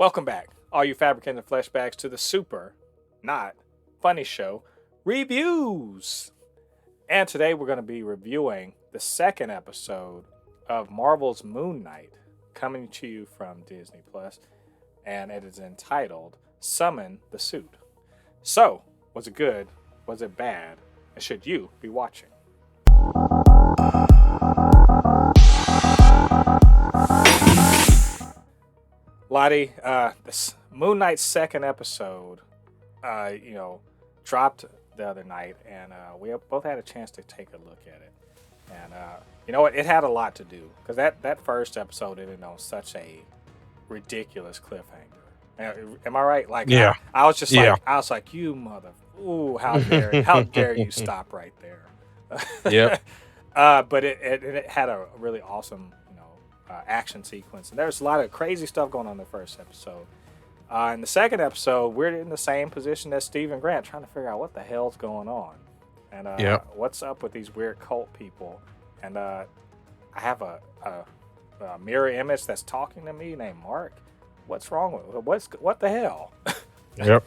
Welcome back, all you Fabricans and Fleshbags, to the super, not funny show, Reviews. And today we're going to be reviewing the second episode of Marvel's Moon Knight, coming to you from Disney Plus, and it is entitled Summon the Suit. So, was it good? Was it bad? And should you be watching? LADI, this Moon Knight's second episode, dropped the other night, and we both had a chance to take a look at it. And you know what? It had a lot to do because that first episode ended on such a ridiculous cliffhanger. Am I right? Like, Yeah. I was just like, you mother, ooh, how dare you stop right there? Yep. But it had a really awesome, action sequence, and there's a lot of crazy stuff going on in the first episode. In the second episode, we're in the same position as Steve and Grant, trying to figure out what the hell's going on, and what's up with these weird cult people. And I have a mirror image that's talking to me named Marc. What's wrong with it? What the hell? Yep.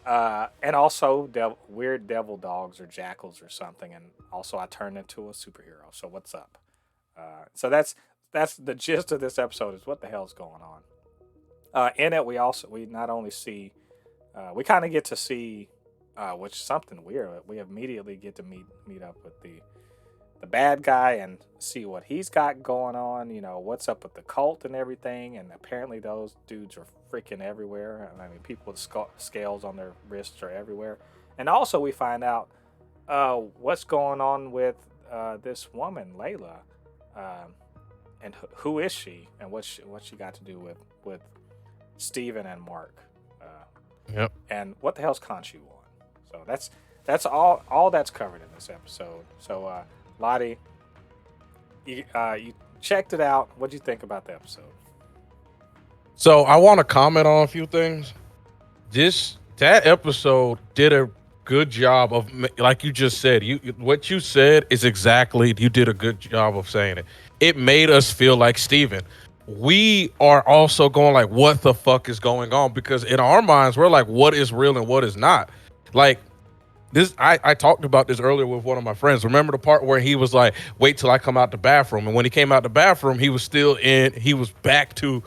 And also weird devil dogs or jackals or something. And also I turned into a superhero. So what's up? So that's the gist of this episode, is what the hell's going on. In it, we not only see, we kind of get to see, which is something weird. We immediately get to meet up with the bad guy and see what he's got going on. What's up with the cult and everything. And apparently those dudes are freaking everywhere. I mean, people with scales on their wrists are everywhere. And also we find out what's going on with this woman, Layla. And who is she, and what she got to do with Steven and Marc. Yep. And what the hell's Khonshu on? So that's all that's covered in this episode. So LADI, you checked it out. What do you think about the episode? So I want to comment on a few things. That episode did a good job of, like you just said, what you said is exactly, you did a good job of saying it. It made us feel like Steven. We are also going like, what the fuck is going on? Because in our minds, we're like, what is real and what is not? Like this, I talked about this earlier with one of my friends. Remember the part where he was like, wait till I come out the bathroom. And when he came out the bathroom, he was back to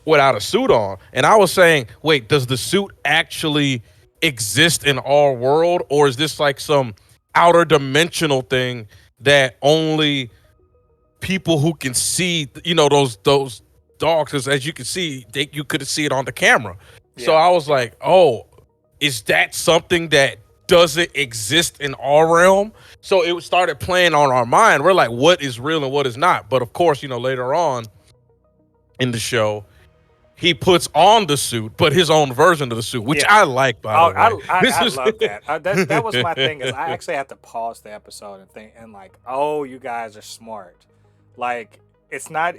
without a suit on. And I was saying, wait, does the suit actually exist in our world, or is this like some outer dimensional thing that only people who can see, those dogs, because as you can see, you could see it on the camera. Yeah. So I was like, oh, is that something that doesn't exist in our realm? So it started playing on our mind. We're like, what is real and what is not? But of course, later on in the show, he puts on the suit, but his own version of the suit, which I like, by the way. I love that. That was my thing, is I actually had to pause the episode and think, and like, oh, you guys are smart. Like, like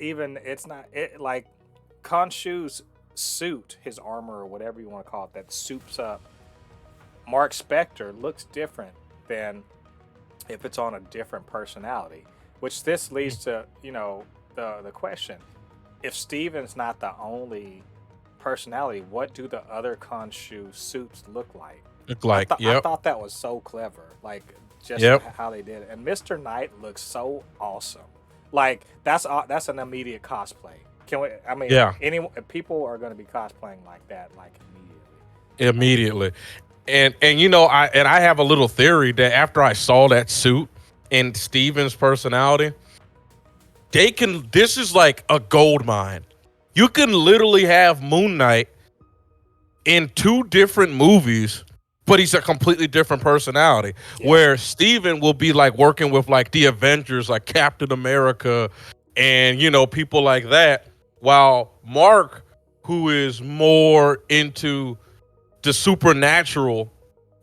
Khonshu's suit, his armor or whatever you want to call it, that soups up Mark Spector, looks different than if it's on a different personality, which this leads to, the question. If Steven's not the only personality, what do the other Khonshu suits look like? I thought that was so clever, like just how they did it. And Mr. Knight looks so awesome. Like that's an immediate cosplay. People are going to be cosplaying like that, like immediately. And I have a little theory that after I saw that suit and Steven's personality, this is like a gold mine. You can literally have Moon Knight in two different movies, but he's a completely different personality. Yeah. Where Steven will be like working with like the Avengers, like Captain America and, people like that. While Marc, who is more into the supernatural,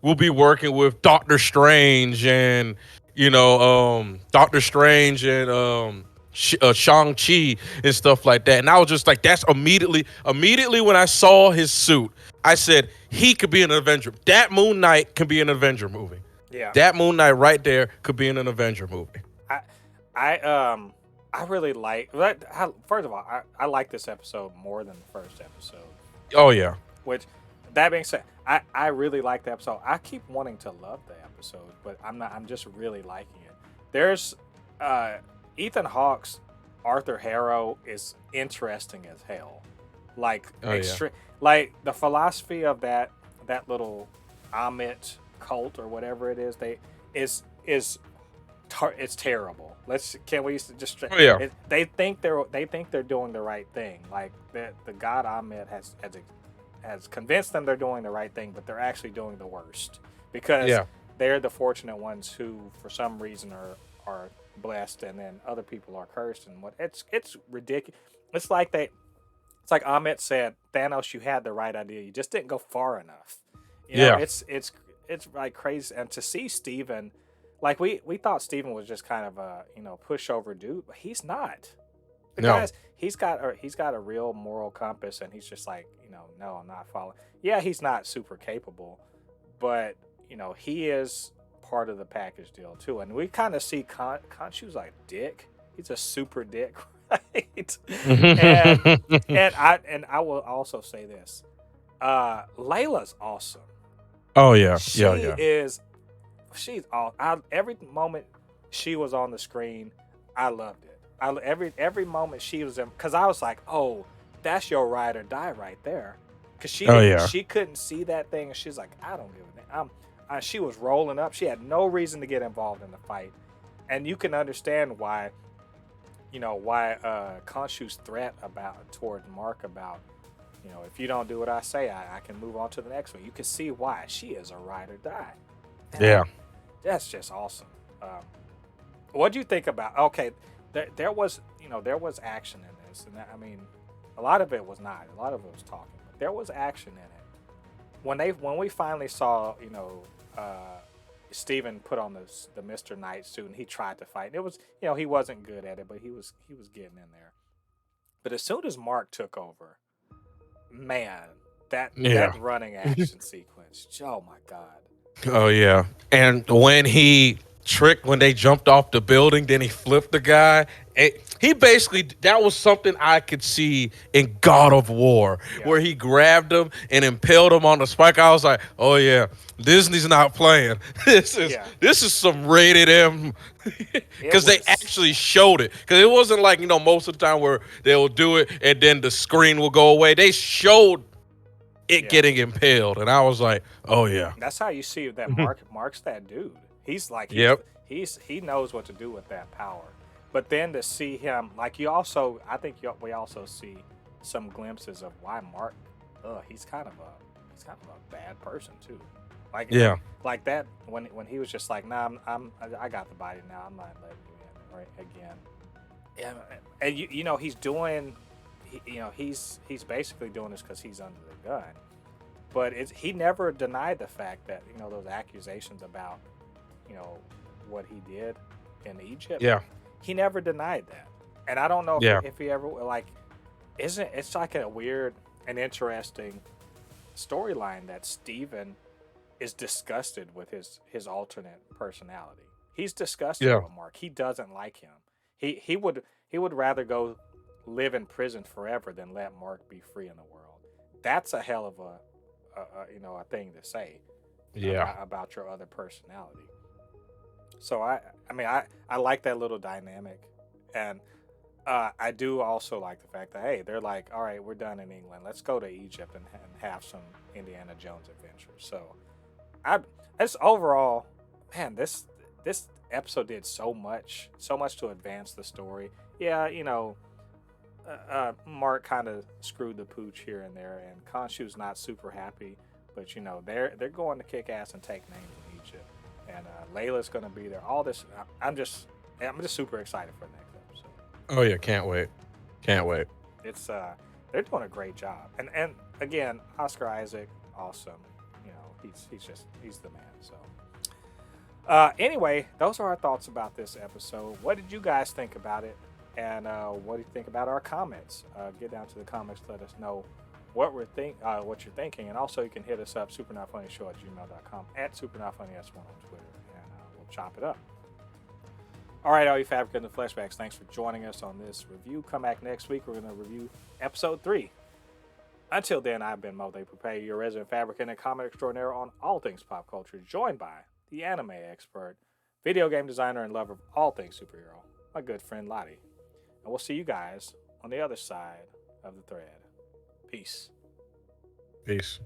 will be working with Doctor Strange and, Doctor Strange and, Shang-Chi and stuff like that. And I was just like, that's immediately when I saw his suit, I said he could be an Avenger. That Moon Knight can be an Avenger movie. Yeah, that Moon Knight right there could be in an Avenger movie. I really like. First of all, I like this episode more than the first episode. Oh yeah. Which, that being said, I really like the episode. I keep wanting to love the episode, but I'm not. I'm just really liking it. There's uh, Ethan Hawke's Arthur Harrow is interesting as hell. Like Oh yeah. extreme, like the philosophy of that little Amit cult or whatever it is. It's terrible. Let's can we just Oh yeah. they think they're doing the right thing. Like the God Ahmed has convinced them they're doing the right thing, but they're actually doing the worst because Yeah. they're the fortunate ones who, for some reason, are blessed, and then other people are cursed. And what it's ridiculous. It's like it's like Ahmed said, Thanos, you had the right idea, you just didn't go far enough. You know, Yeah. it's like crazy, and to see Steven, like we thought Steven was just kind of a pushover dude, but he's not. The No. guy's he's got a real moral compass, and he's just like, no, I'm not following. Yeah, he's not super capable, but he is part of the package deal too. And we kind of see Khonshu's like dick. He's a super dick, right? and and I will also say this. Layla's awesome. Oh yeah. Yeah. She Yeah. is she's all every moment she was on the screen, I loved it. Every moment she was in, because I was like, oh, that's your ride or die right there, because Oh yeah. she couldn't see that thing, and she's like, I don't give a damn. She was rolling up. She had no reason to get involved in the fight, and you can understand why. Khonshu's threat toward Marc about, if you don't do what I say, I can move on to the next one. You can see why she is a ride or die. And Yeah. that's just awesome. Um, what do you think about? Okay, there was action in this, and I mean, a lot of it was not. A lot of it was talking, but there was action in it. When we finally saw Steven put on the Mr. Knight suit, and he tried to fight. And it was, he wasn't good at it, but he was getting in there. But as soon as Marc took over, man, Yeah. that running action sequence, oh my god. Oh yeah. And when they jumped off the building, then he flipped the guy. He basically, that was something I could see in God of War, Yeah, where he grabbed him and impaled him on the spike. I was like, oh yeah, Disney's not playing. This is yeah, this is some rated M, it because they was. actually showed it. Because it wasn't like most of the time where they'll do it and then the screen will go away. They showed it Yeah, getting impaled, and I was like, oh yeah. that's how you see that Mark's that dude. He's like Yep. he knows what to do with that power. But then to see him, like, I think we also see some glimpses of why Mark, he's kind of a bad person too. Like Yeah. like that when he was just like, nah, I got the body now. I'm not letting you in right again. Yeah, and he's doing, he's basically doing this because he's under the gun. But he never denied the fact that those accusations about you know what he did in Egypt. Yeah. He never denied that, and I don't know Yeah. if he ever like. Isn't it's like a weird and interesting storyline that Steven is disgusted with his alternate personality. He's disgusted Yeah. with Mark. He doesn't like him. He would rather go live in prison forever than let Mark be free in the world. That's a hell of a thing to say Yeah. about your other personality. So I like that little dynamic, and I do also like the fact that, hey, they're like, all right, we're done in England. Let's go to Egypt and have some Indiana Jones adventures. So I it's overall, man, this episode did so much to advance the story. Yeah, Mark kind of screwed the pooch here and there, and Khonshu's not super happy, but they're going to kick ass and take names in Egypt, and Layla's going to be there. All this, I'm just super excited for the next episode. Oh yeah. Can't wait. Can't wait. It's they're doing a great job, and again, Oscar Isaac, awesome. He's the man. So anyway, those are our thoughts about this episode. What did you guys think about it? And what do you think about our comments? Get down to the comments, let us know what what you're thinking. And also you can hit us up, supernotfunnyshow@gmail.com, @supernotfunnys1 on Twitter, and we'll chop it up. All right, all you Fabricans and Fleshbags, thanks for joining us on this review. Come back next week. We're going to review episode 3. Until then, I've been Mo Pupe, your resident fabricant and comic extraordinaire on all things pop culture, joined by the anime expert, video game designer, and lover of all things superhero, my good friend LADI. And we'll see you guys on the other side of the thread. Peace. Peace.